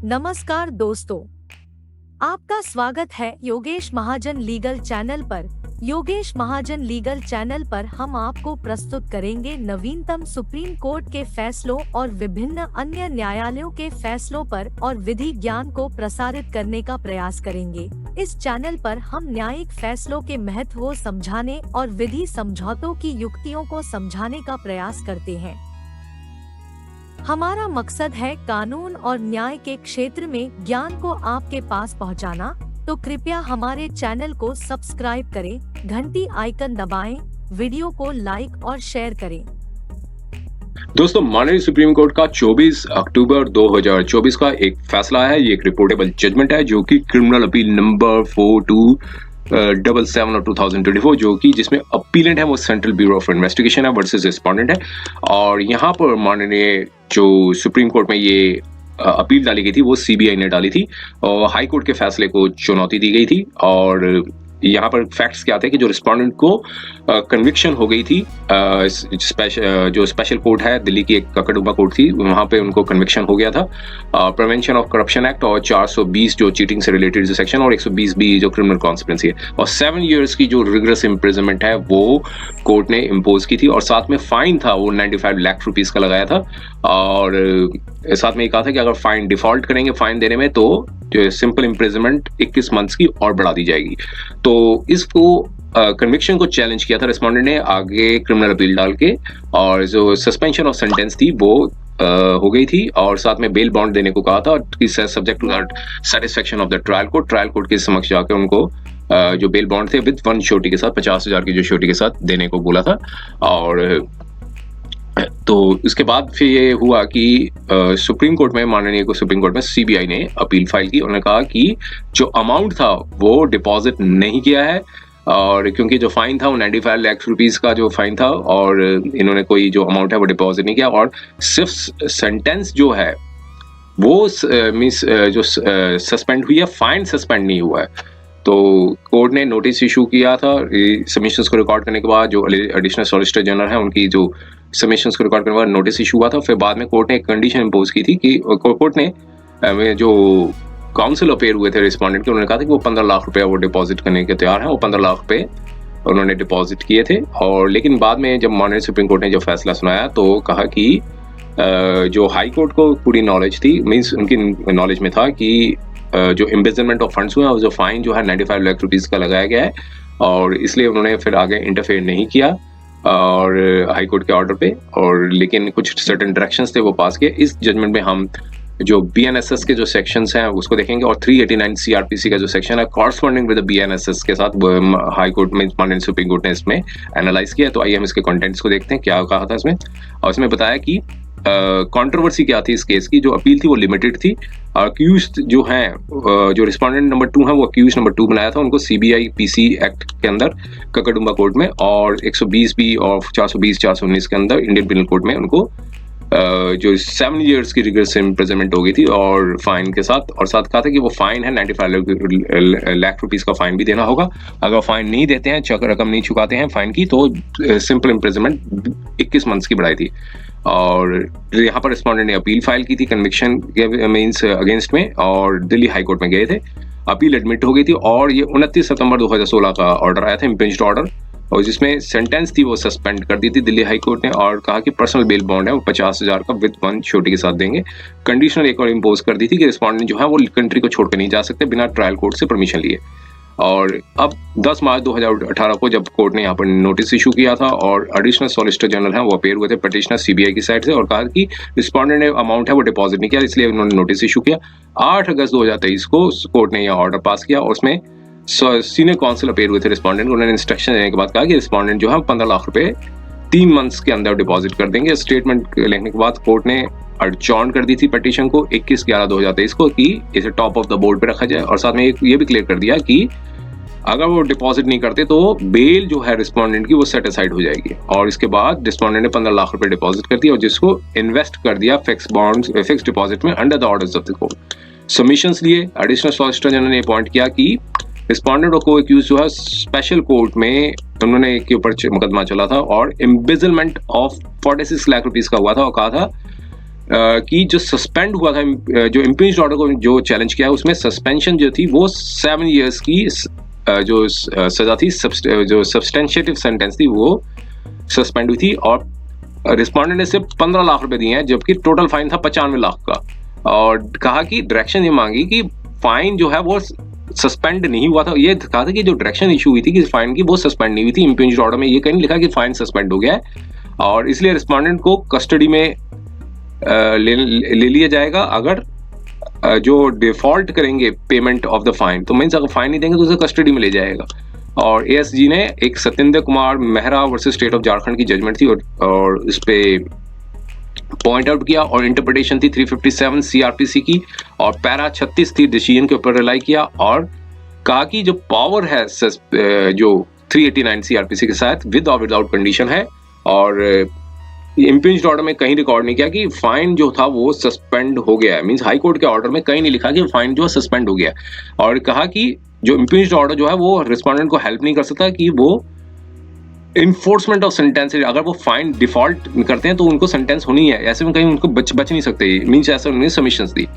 नमस्कार दोस्तों, आपका स्वागत है योगेश महाजन लीगल चैनल पर। योगेश महाजन लीगल चैनल पर हम आपको प्रस्तुत करेंगे नवीनतम सुप्रीम कोर्ट के फैसलों और विभिन्न अन्य न्यायालयों के फैसलों पर और विधि ज्ञान को प्रसारित करने का प्रयास करेंगे। इस चैनल पर हम न्यायिक फैसलों के महत्व को समझाने और विधि समझौतों की युक्तियों को समझाने का प्रयास करते हैं। हमारा मकसद है कानून और न्याय के क्षेत्र में ज्ञान को आपके पास पहुंचाना, तो कृपया हमारे चैनल को सब्सक्राइब करें, घंटी आइकन दबाएं, वीडियो को लाइक और शेयर करें। दोस्तों, माननीय सुप्रीम कोर्ट का 24 अक्टूबर 2024 का एक फैसला है। ये एक रिपोर्टेबल जजमेंट है जो कि क्रिमिनल अपील नंबर 4277 ऑफ 2024 जो कि जिसमें अपीलेंट है वो सेंट्रल ब्यूरो ऑफ इन्वेस्टिगेशन है वर्सेस रिस्पोंडेंट है। और यहाँ पर माननीय जो सुप्रीम कोर्ट में ये अपील डाली गई थी वो सीबीआई ने डाली थी और हाई कोर्ट के फैसले को चुनौती दी गई थी। और यहाँ पर फैक्ट्स क्या थे कि जो रिस्पोंडेंट को कन्विक्शन हो गई थी, जो स्पेशल कोर्ट है दिल्ली की एक ककड़ुबा कोर्ट थी, वहाँ पे उनको कन्विक्शन हो गया था प्रिवेंशन ऑफ करप्शन एक्ट और 420 जो चीटिंग से रिलेटेड जो सेक्शन और 120 बी जो क्रिमिनल कॉन्सिक्वेंसी है, और 7 years की जो रिगरस इम्प्रिजनमेंट है वो कोर्ट ने इम्पोज की थी। और साथ में फाइन था वो 95 लाख रुपीज का लगाया था। और साथ में ये कहा था कि अगर फाइन डिफॉल्ट करेंगे फाइन देने में तो सिंपल इम्प्रिजनमेंट 21 मंथ्स की और बढ़ा दी जाएगी। तो इसको कन्विक्शन को चैलेंज किया था रिस्पोंडेंट ने आगे क्रिमिनल अपील डाल के, और जो सस्पेंशन ऑफ सेंटेंस थी वो हो गई थी और साथ में बेल बॉन्ड देने को कहा था कि subject to the satisfaction of the trial court के समक्ष जाकर उनको जो बेल बॉन्ड थे विद 1 श्योरिटी के साथ 50,000 की जो श्योरिटी के साथ देने को बोला था। और तो इसके बाद फिर ये हुआ कि सुप्रीम कोर्ट में माननीय सुप्रीम कोर्ट में सीबीआई ने अपील फाइल की। उन्होंने कहा कि जो अमाउंट था वो डिपॉजिट नहीं किया है, और क्योंकि जो फाइन था वो 95 लाख रुपीस का जो फाइन था और इन्होंने कोई जो अमाउंट है वो डिपॉजिट नहीं किया, और सिर्फ सेंटेंस जो है वो मींस जो सस्पेंड हुई है, फाइन सस्पेंड नहीं हुआ है। तो कोर्ट ने नोटिस इशू किया था सबमिशंस को रिकॉर्ड करने के बाद, जो एडिशनल सॉलिसिटर जनरल है उनकी जो सबमिशंस को रिकॉर्ड करने के बाद नोटिस इशू हुआ था। फिर बाद में कोर्ट ने एक कंडीशन इम्पोज की थी कि कोर्ट ने जो काउंसिल अपेयर हुए थे रिस्पोंडेंट के, उन्होंने कहा था कि वो 15 लाख रुपया वो डिपॉजिट करने के तैयार हैं। वो 15 लाख रुपए उन्होंने डिपॉजिट किए थे। और लेकिन बाद में जब माननीय सुप्रीम कोर्ट ने जब फैसला सुनाया तो कहा कि जो हाई कोर्ट को पूरी नॉलेज थी, मीन्स उनकी नॉलेज में था कि जो एम्बेजलमेंट ऑफ फंड्स हुए हैं, जो फाइन जो है 95 लाख रुपीस का लगाया गया है, और इसलिए उन्होंने फिर आगे इंटरफेयर नहीं किया और हाई कोर्ट के ऑर्डर पे। और लेकिन कुछ सर्टेन डायरेक्शंस थे वो पास किए। इस जजमेंट में हम जो बीएनएसएस के जो सेक्शंस हैं उसको देखेंगे, और 389 सीआरपीसी का जो सेक्शन है कॉरस्पॉन्डिंग विद बीएनएसएस के साथ हाई कोर्ट में माननीय सुप्रीम कोर्ट ने इसमें एनालाइज किया। तो आइए हम इसके कंटेंट्स को देखते हैं क्या कहा था इसमें। और इसमें बताया कि कंट्रोवर्सी क्या थी इस केस की। जो अपील थी वो लिमिटेड थी। अक्यूज्ड जो हैं, जो रिस्पोंडेंट नंबर 2 है वो अक्यूज्ड नंबर 2 बनाया था, उनको सीबीआई पीसी एक्ट के अंदर ककड़ुबा कोर्ट में और 120 बी और 420 419 के अंदर इंडियन पिनल कोड में उनको जो 7 years की रिगरस इम्प्रिजनमेंट हो गई थी और फाइन के साथ। और साथ कहा था कि वो फाइन है 95 लाख रुपीस का फाइन भी देना होगा। अगर फाइन नहीं देते हैं, रकम नहीं चुकाते हैं फाइन की, तो सिंपल इम्प्रिजनमेंट 21 मंथ्स की बढ़ाई थी। और यहाँ पर रिस्पोंडेंट ने अपील फाइल की थी कन्विक्शन मीन्स अगेंस्ट में, और दिल्ली हाई कोर्ट में गए थे। अपील एडमिट हो गई थी और ये 29 सितंबर 2016 का ऑर्डर आया था, इम्पिंज्ड ऑर्डर, और जिसमें सेंटेंस थी वो सस्पेंड कर दी थी दिल्ली हाई कोर्ट ने, और कहा कि पर्सनल बेल बॉन्ड है वो 50,000 का विद 1 श्योरिटी के साथ देंगे। कंडीशनल एक और इम्पोज कर दी थी कि रिस्पोंडेंट जो है वो कंट्री को छोड़कर नहीं जा सकते बिना ट्रायल कोर्ट से परमिशन लिए। और अब 10 मार्च 2018 को जब कोर्ट ने यहाँ पर नोटिस इशू किया था और एडिशनल सॉलिसिटर जनरल हैं वो अपेयर हुए थे पटिशनर सीबीआई की साइड से, और कहा कि रिस्पोंडेंट ने अमाउंट है वो डिपॉजिट नहीं किया, इसलिए उन्होंने नोटिस इशू किया। 8 अगस्त 2023 को कोर्ट ने यह ऑर्डर पास किया और उसमें सीनियर काउंसिल अपेयर हुए थे रिस्पोंडेंट को। उन्होंने इंस्ट्रक्शन देने के बाद कहा कि रिस्पोंडेंट जो है 15 लाख रुपए 3 मंथ्स के अंदर डिपॉजिट कर देंगे। स्टेटमेंट लिखने के बाद कोर्ट ने अडजॉर्न कर दी थी पटिशन को 21/11/2023 को कि इसे टॉप ऑफ द बोर्ड पे रखा जाए, और साथ में ये भी क्लियर कर दिया कि अगर वो डिपॉजिट नहीं करते तो बेल जो है रिस्पोंडेंट की वो सेट असाइड हो जाएगी। और इसके बाद रिस्पोंडेंट ने 15 लाख रुपए डिपॉजिट कर दिया और जिसको इन्वेस्ट कर दिया फिक्स डिपॉजिट में under the orders of the court. Submissions लिए एडिशनल सॉलिसिटर जनरल ने पॉइंट किया कि रिस्पोंडेंट और को एक्यूज जो है स्पेशल कोर्ट में उन्होंने के ऊपर मुकदमा चला था और एम्बेजलमेंट ऑफ 46 लाख रुपीस का हुआ था, और कहा था कि जो सस्पेंड हुआ था, जो इम्पीच्ड ऑर्डर को जो चैलेंज किया उसमें सस्पेंशन जो थी वो 7 इयर्स की जो सजा थी, जो सब्सटेंशिएटिव सेंटेंस थी वो सस्पेंड हुई थी। और रिस्पॉन्डेंट ने सिर्फ 15 लाख रुपए दिए हैं, जबकि टोटल फाइन था 95 लाख का। और कहा कि डायरेक्शन ये मांगी कि फाइन जो है वो सस्पेंड नहीं हुआ था। ये कहा था कि जो डायरेक्शन इशू हुई थी कि फाइन की वो सस्पेंड नहीं हुई थी। इम्पीच्ड ऑर्डर में ये कहीं लिखा कि फाइन सस्पेंड हो गया है और इसलिए रिस्पॉन्डेंट को कस्टडी में ले लिया जाएगा अगर जो डिफॉल्ट करेंगे पेमेंट ऑफ द फाइन, तो मीन्स अगर फाइन नहीं देंगे तो उसे कस्टडी में ले जाएगा। और एएसजी ने एक Satyendra Kumar Mehra versus state of Jharkhand की जजमेंट थी और इस पे पॉइंट आउट किया और इंटरप्रिटेशन थी 357 सीआरपीसी की और पैरा 36 थी डिसीजन के ऊपर रिलाई किया और कहा कि जो पावर है जो 389 सीआरपीसी के साथ विद और विदाउट कंडीशन है। और इम्पीच्ड ऑर्डर में कहीं रिकॉर्ड नहीं किया कि फाइन जो था वो सस्पेंड हो गया है, मींस हाई कोर्ट के ऑर्डर में कहीं नहीं लिखा कि फाइन जो सस्पेंड हो गया है। और कहा कि जो इम्पीच्ड ऑर्डर जो है वो रिस्पोंडेंट को हेल्प नहीं कर सकता कि वो इन्फोर्समेंट ऑफ सेंटेंस, अगर वो फाइन डिफॉल्ट करते हैं तो उनको सेंटेंस होनी है, ऐसे में कहीं उनको बच नहीं सकते, मींस ऐसे उन्होंने सबमिशंस दी।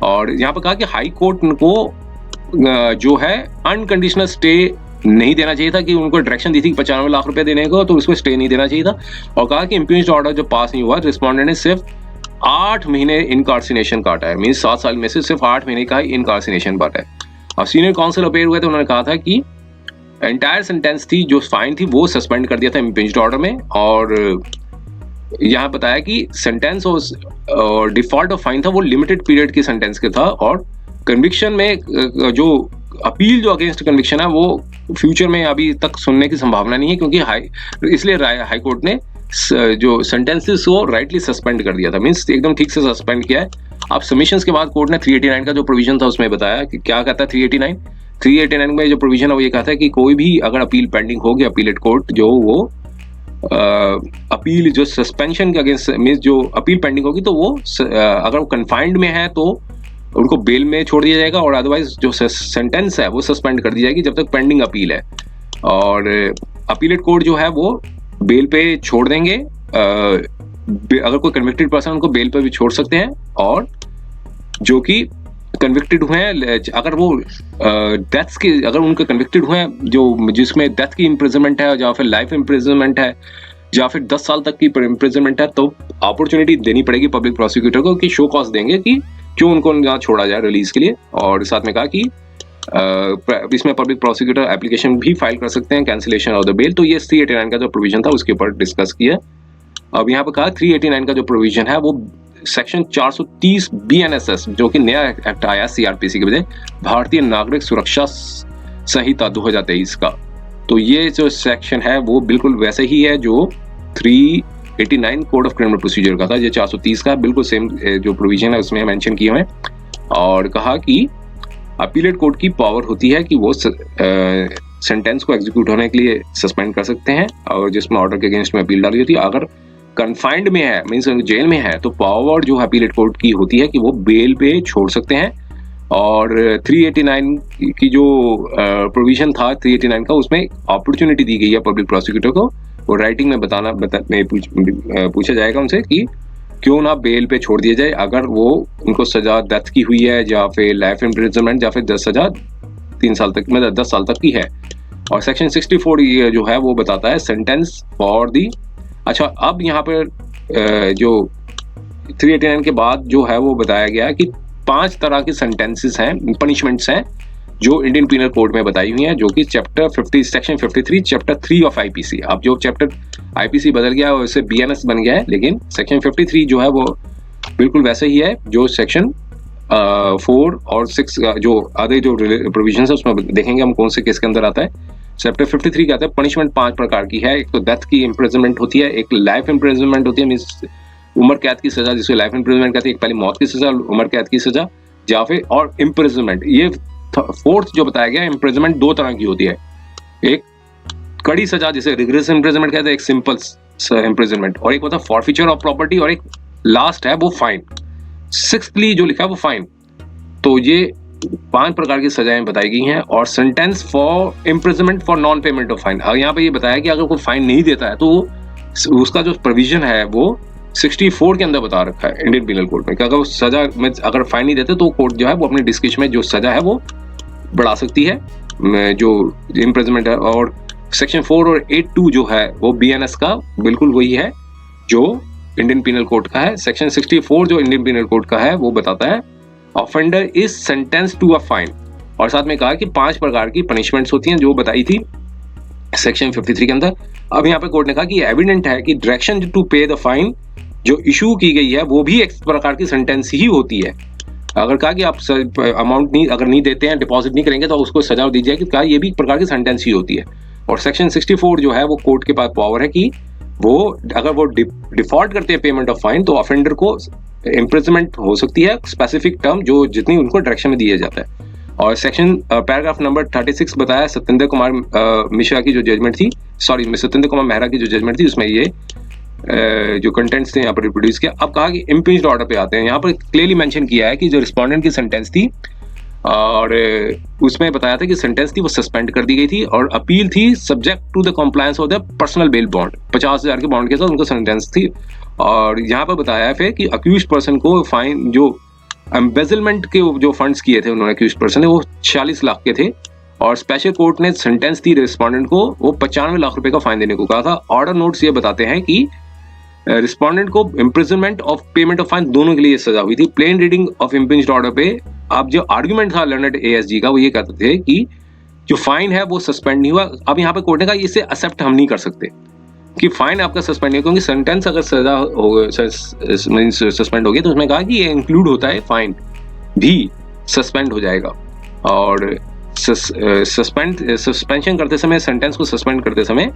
और यहाँ पर कहा कि हाई कोर्ट को जो है अनकंडीशनल स्टे नहीं देना चाहिए था, कि उनको डायरेक्शन दी थी 95 लाख रुपए देने को, तो उसको स्टे नहीं देना चाहिए था। और कहा कि इम्पीच्ड ऑर्डर जो पास नहीं हुआ, रिस्पोंडेंट ने सिर्फ 8 महीने इनकार्सिनेशन काटा है, मींस 7 साल में से सिर्फ 8 महीने का इनकार्सिनेशन काटा है। और सीनियर काउंसिल अपेयर हुए तो उन्होंने कहा था कि एंटायर सेंटेंस थी जो फाइन थी वो सस्पेंड कर दिया था इम्पीच्ड ऑर्डर में। और यहाँ बताया कि सेंटेंस और डिफॉल्ट ऑफ फाइन था वो लिमिटेड पीरियड के सेंटेंस के था और कन्विक्शन में जो अपील जो अगेंस्ट कन्विक्शन है वो फ्यूचर में अभी तक सुनने की संभावना नहीं है, क्योंकि इसलिए हाई कोर्ट ने जो सेंटेंसेस को राइटली सस्पेंड कर दिया था, मींस एकदम ठीक से सस्पेंड किया है। अब सबमिशंस के बाद कोर्ट ने 389 का जो प्रोविजन था उसमें बताया कि क्या कहता है 389 में जो प्रोविजन है वो ये कहता है कि कोई भी अगर अपील पेंडिंग होगी, अपीलेट कोर्ट जो वो अपील जो सस्पेंशन के अगेंस्ट मींस जो अपील पेंडिंग होगी तो वो अगर वो कन्फाइंड में है तो उनको बेल में छोड़ दिया जाएगा और अदरवाइज जो सेंटेंस है वो सस्पेंड कर दी जाएगी जब तक पेंडिंग अपील है। और अपीलेट कोर्ट जो है वो बेल पे छोड़ देंगे, अगर कोई कन्विक्टेड पर्सन उनको बेल पे भी छोड़ सकते हैं। और जो कि कन्विक्टेड हुए हैं, अगर वो डेथ्स की अगर उनके कन्विक्टेड हुए हैं जो जिसमें डेथ की इम्प्रिजनमेंट है या फिर लाइफ इम्प्रिजनमेंट है या फिर 10 साल तक की इम्प्रिजनमेंट है, तो अपॉर्चुनिटी देनी पड़ेगी पब्लिक प्रोसिक्यूटर को कि शो कॉज देंगे कि क्यों उनको यहाँ छोड़ा जाए रिलीज के लिए। और साथ में कहा कि इसमें पब्लिक प्रोसिक्यूटर एप्लीकेशन भी फाइल कर सकते हैं कैंसिलेशन ऑफ द बेल। तो ये 389 का जो प्रोविजन था उसके ऊपर डिस्कस किया। अब यहाँ पर कहा 389 का जो प्रोविजन है वो सेक्शन 430 BNSS जो कि नया एक्ट आया सीआरपीसी के बजाय, भारतीय नागरिक सुरक्षा संहिता 2023 का, तो ये जो सेक्शन है वो बिल्कुल वैसे ही है जो 389 कोड ऑफ क्रिमिनल प्रोसीजर का था। ये 430 का बिल्कुल सेम जो प्रोविजन है उसमें मेंशन किए हुए हैं। और कहा कि अपीलेट कोर्ट की पावर होती है कि वो सेंटेंस को एग्जीक्यूट होने के लिए सस्पेंड कर सकते हैं और जिसमें ऑर्डर के अगेंस्ट में अपील डाली होती है। अगर कन्फाइंड में है मींस जेल में है तो पावर जो अपीलेट कोर्ट की होती है कि वो बेल पे छोड़ सकते हैं। और 389 की जो प्रोविजन था 389 का, उसमें अपॉर्चुनिटी दी गई है पब्लिक प्रोसिक्यूटर को, वो राइटिंग में पूछा जाएगा उनसे कि क्यों ना बेल पे छोड़ दिया जाए अगर वो उनको सजा डेथ की हुई है या फिर लाइफ इम्प्रिजनमेंट या फिर 10 सजा 3 साल तक मतलब 10 साल तक की है। और सेक्शन 64 जो है वो बताता है सेंटेंस फॉर दी। अच्छा, अब यहाँ पर जो 389 के बाद जो है वो बताया गया कि 5 तरह के सेंटेंसेस हैं, पनिशमेंट्स हैं जो इंडियन पीनल कोड में बताई हुई हैं, जो कि chapter 50 section 53 chapter 3 of IPC. अब जो चैप्टर आईपीसी बदल गया है उससे बीएनएस बन गया है, लेकिन सेक्शन 53 जो है वो बिल्कुल वैसे ही है जो सेक्शन 4 और 6 का जो आधे जो प्रोविजन है उसमें देखेंगे हम कौन से केस के अंदर आता है। चैप्टर 53 कहता है पनिशमेंट 5 प्रकार की है। एक तो डेथ की इम्प्रिजनमेंट होती है, एक लाइफ इम्प्रिजनमेंट होती है मींस उम्र कैद की सजा जिसे लाइफ इम्प्रिजनमेंट कहते हैं, एक पहले मौत की सजा उम्र कैद की सजा या फिर और इम्प्रिजनमेंट। ये फोर्थ जो बताया गया इम्प्रिजनमेंट 2 तरह की होती है, एक कड़ी सजा जिसे रिग्रेस इम्प्रिजनमेंट कहते हैं, एक सिंपल इम्प्रिजनमेंट, और एक होता है फॉरफीचर ऑफ प्रॉपर्टी, और एक लास्ट है वो फाइन। सिक्सथली जो लिखा है वो फाइन। तो ये 5 प्रकार की सजाएं बताई गई हैं। और sentence for imprisonment for non payment of fine, यहाँ पे ये बताया कि अगर कोई फाइन नहीं देता है तो उसका जो प्रोविजन है वो 64 के अंदर बता रखा है इंडियन पिनल कोड में कि अगर वो सजा में अगर फाइन नहीं देते तो कोर्ट जो है वो अपने डिस्क्रिप्शन में जो सजा है वो बढ़ा सकती है, जो इम्प्रिजनमेंट है। और सेक्शन 4 और 8(2) जो है वो BNS का बिल्कुल वही है जो इंडियन पिनल कोड का है। सेक्शन 64 जो इंडियन पिनल कोड का है वो बताता है offender is sentence to a fine, और साथ में कहा कि 5 प्रकार की पनिशमेंट्स होती हैं जो बताई थी सेक्शन 53 के अंदर। अब यहाँ पे कोर्ट ने कहा कि एविडेंट है कि डायरेक्शन टू पे द फाइन जो इशू की गई है वो भी एक प्रकार की सेंटेंस ही होती है। अगर कहा कि आप अमाउंट नहीं अगर नहीं देते हैं, डिपॉजिट नहीं करेंगे तो उसको सजा दी जाएगी, कहा ये भी एक प्रकार की सेंटेंस ही होती है। और सेक्शन 64 जो है वो कोर्ट के पास पावर है कि वो अगर वो डिफॉल्ट करते हैं पेमेंट ऑफ फाइन तो ऑफेंडर को इम्प्रिजनमेंट हो सकती है स्पेसिफिक टर्म जो जितनी उनको डायरेक्शन में दिया जाता है। और सेक्शन पैराग्राफ नंबर 36 बताया सत्येंद्र कुमार मिश्रा की जो जजमेंट थी, सत्येंद्र कुमार मेहरा की जो जजमेंट थी, उसमें ये जो कंटेंट्स थे यहाँ पर रिप्रोड्यूस किया। अब कहा कि इम्पीच्ड ऑर्डर पे आते हैं। यहाँ पर क्लियरली मेंशन किया है कि जो रिस्पोंडेंट की सेंटेंस थी और उसमें बताया था कि सेंटेंस थी वो सस्पेंड कर दी गई थी और अपील थी subject to the compliance of the personal bail bond, 50,000 के बॉन्ड के साथ उनको सेंटेंस थी। और यहाँ पर बताया है फिर कि अक्यूज्ड पर्सन को फाइन जो एम्बेजलमेंट के जो फंड्स किए थे उन्होंने अक्यूज्ड पर्सन ने वो 40 लाख के थे और स्पेशल कोर्ट ने सेंटेंस थी रिस्पोंडेंट को वो 95 लाख रुपए का फाइन देने को कहा था। ऑर्डर नोट्स ये बताते हैं कि रिस्पोंडेंट को इम्प्रिजनमेंट और पेमेंट ऑफ फाइन दोनों के लिए सजा हुई थी। प्लेन रीडिंग ऑफ इम्पिंज्ड ऑर्डर पे अब जो आर्गुमेंट था लर्नड ASG का वो ये कहते थे कि जो फाइन है वो सस्पेंड नहीं हुआ। अब यहाँ पे कोर्ट ने कहा इसे एक्सेप्ट हम नहीं कर सकते कि फाइन आपका सस्पेंड नहीं, क्योंकि सेंटेंस अगर सजा हो सस्पेंड हो गया तो उसमें कहा कि ये इंक्लूड होता है फाइन भी सस्पेंड हो जाएगा। और सस्पेंशन करते समय सेंटेंस को सस्पेंड करते समय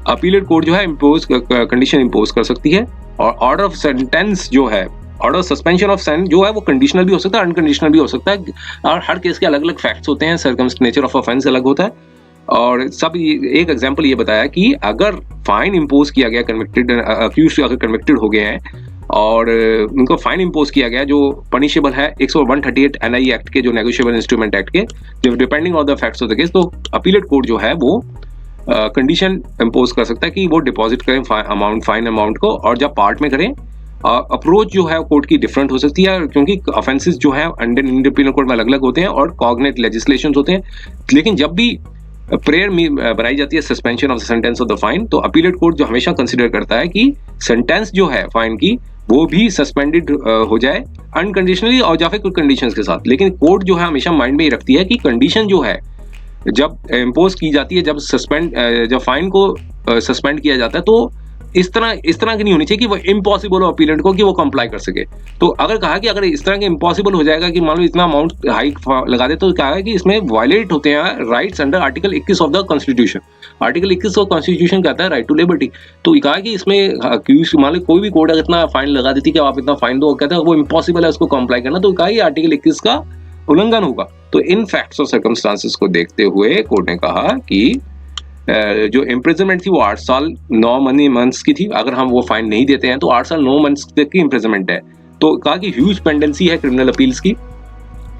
अपीलेट कोर्ट जो है इम्पोज कंडीशन इम्पोज कर सकती है। और ऑर्डर ऑफ सेंटेंस जो है ऑर्डर सस्पेंशन ऑफ सेंटेंस जो है वो कंडीशनल भी हो सकता है, अनकंडीशनल भी हो सकता है और हर केस के अलग अलग फैक्ट्स होते हैं, सर्कमस्टेंस नेचर ऑफ ऑफेंस अलग होता है। और सब एक एग्जांपल ये बताया कि अगर फाइन इम्पोज किया गया कन्विक्टेड अक्यूज्ड अगर कन्विक्टेड हो गए हैं और उनको फाइन इम्पोज किया गया जो पनिशेबल है 138 NI एक्ट के जो नेगोशिएबल इंस्ट्रूमेंट एक्ट के, जब depending on the facts of the case, तो अपीलेट कोर्ट जो है वो कंडीशन इम्पोज कर सकता है कि वो डिपॉजिट करें फाइन अमाउंट को, और जब पार्ट में करें अप्रोच जो है कोर्ट की डिफरेंट हो सकती है क्योंकि ऑफेंसेस जो है इंडियन पिनल कोड में अलग अलग होते हैं और कॉग्नेट लेजिस्लेशंस होते हैं। लेकिन जब भी प्रेयर में बनाई जाती है suspension of the sentence of the fine तो अपीलेट कोर्ट जो हमेशा कंसीडर करता है कि सेंटेंस जो है फाइन की वो भी सस्पेंडेड हो जाए अनकंडीशनली और या फिर कुछ कंडीशंस के साथ। लेकिन कोर्ट जो है हमेशा माइंड में ही रखती है कि कंडीशन जो है जब इम्पोज की जाती है, जब फाइन को सस्पेंड किया जाता है तो इस तरह की नहीं होनी चाहिए कि वो इम्पॉसिबल हो अपीलेंट को कि वो कंप्लाई कर सके। तो अगर कहा कि अगर इस तरह के इम्पॉसिबल हो जाएगा कि मान लो इतना अमाउंट हाइक लगा दे तो कहा है कि इसमें वायलेट होते हैं rights under article 21 of the constitution. Article 21 of constitution कहता है राइट टू लिबर्टी। तो कहा कि इसमें मान लो कोई भी कोर्ट अगर इतना फाइन लगा देती कि आप इतना फाइन दो, कहता है वो इम्पॉसिबल है उसको कंप्लाई करना, तो कहा आर्टिकल 21 का उल्लंघन होगा। तो इन फैक्ट्स और सर्कमस्टांसेस को देखते हुए कोर्ट ने कहा कि जो इम्प्रिजनमेंट थी वो 8 साल 9 मंथ्स की थी। अगर हम वो फाइन नहीं देते हैं तो 8 साल 9 मंथ्स तक की इम्प्रिजनमेंट है। तो कहा कि ह्यूज पेंडेंसी है क्रिमिनल अपील्स की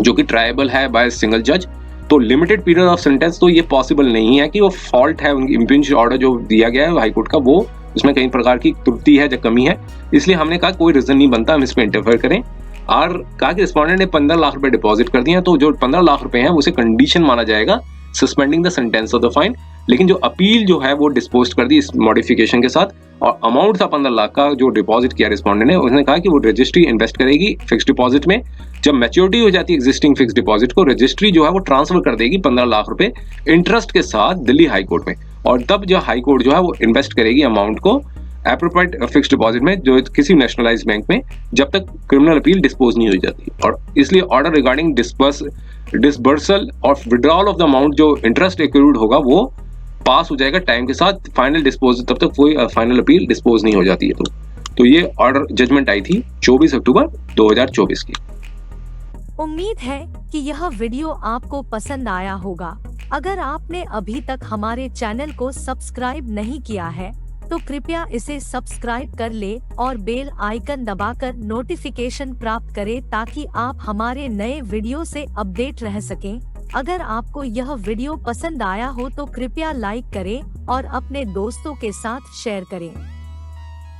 जो कि ट्रायबल है बाय सिंगल जज। तो लिमिटेड पीरियड ऑफ सेंटेंस तो ये पॉसिबल नहीं है कि वो फॉल्ट है इम्पिंज्ड ऑर्डर जो दिया गया है हाईकोर्ट का, वो उसमें कई प्रकार की त्रुटि है या कमी है, इसलिए हमने कहा कोई रीजन नहीं बनता हम इसमें इंटरफेयर करें। और कहा कि रिस्पोंडेंट ने 15 लाख रुपए डिपॉजिट कर दिए हैं तो जो 15 लाख रुपए हैं उसे कंडीशन माना जाएगा suspending the sentence of the fine. लेकिन जो अपील जो है वो डिस्पोज कर दी इस मॉडिफिकेशन के साथ, और अमाउंट था 15 लाख का जो डिपॉजिट किया रिस्पोंडेंट ने। उसने कहा कि वो रजिस्ट्री इन्वेस्ट करेगी फिक्स डिपॉजिट में। जब मैच्योरिटी हो जाती है एग्जिस्टिंग फिक्स डिपॉजिट को, रजिस्ट्री जो है वो ट्रांसफर कर देगी 15 लाख रुपए इंटरेस्ट के साथ दिल्ली हाई कोर्ट में, और तब जो हाई कोर्ट जो है वो इन्वेस्ट करेगी अमाउंट को एप्रोप्रिएट फिक्स डिपॉजिट में जो किसी नेशनलाइज्ड बैंक में, जब तक क्रिमिनल अपील डिस्पोज नहीं हो जाती। और इसलिए ऑर्डर रिगार्डिंग डिसबर्सल और विड्रॉल ऑफ द अमाउंट जो इंटरेस्ट एक्रूड होगा वो पास हो जाएगा टाइम के साथ। फाइनल डिस्पोज तब तक कोई फाइनल अपील डिस्पोज नहीं हो जाती है। तो ये ऑर्डर जजमेंट आई थी 24 अक्टूबर 2024 की। उम्मीद है कि यह वीडियो आपको पसंद आया होगा। अगर आपने अभी तक हमारे चैनल को सब्सक्राइब नहीं किया है तो कृपया इसे सब्सक्राइब कर ले और बेल आइकन दबाकर नोटिफिकेशन प्राप्त करें ताकि आप हमारे नए वीडियो से अपडेट रह सकें। अगर आपको यह वीडियो पसंद आया हो तो कृपया लाइक करें और अपने दोस्तों के साथ शेयर करें।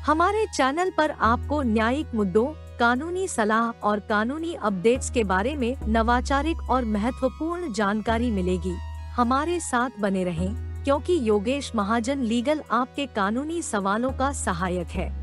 हमारे चैनल पर आपको न्यायिक मुद्दों, कानूनी सलाह और कानूनी अपडेट्स के बारे में नवाचारिक और महत्वपूर्ण जानकारी मिलेगी। हमारे साथ बने रहें, क्योंकि योगेश महाजन लीगल आपके कानूनी सवालों का सहायक है।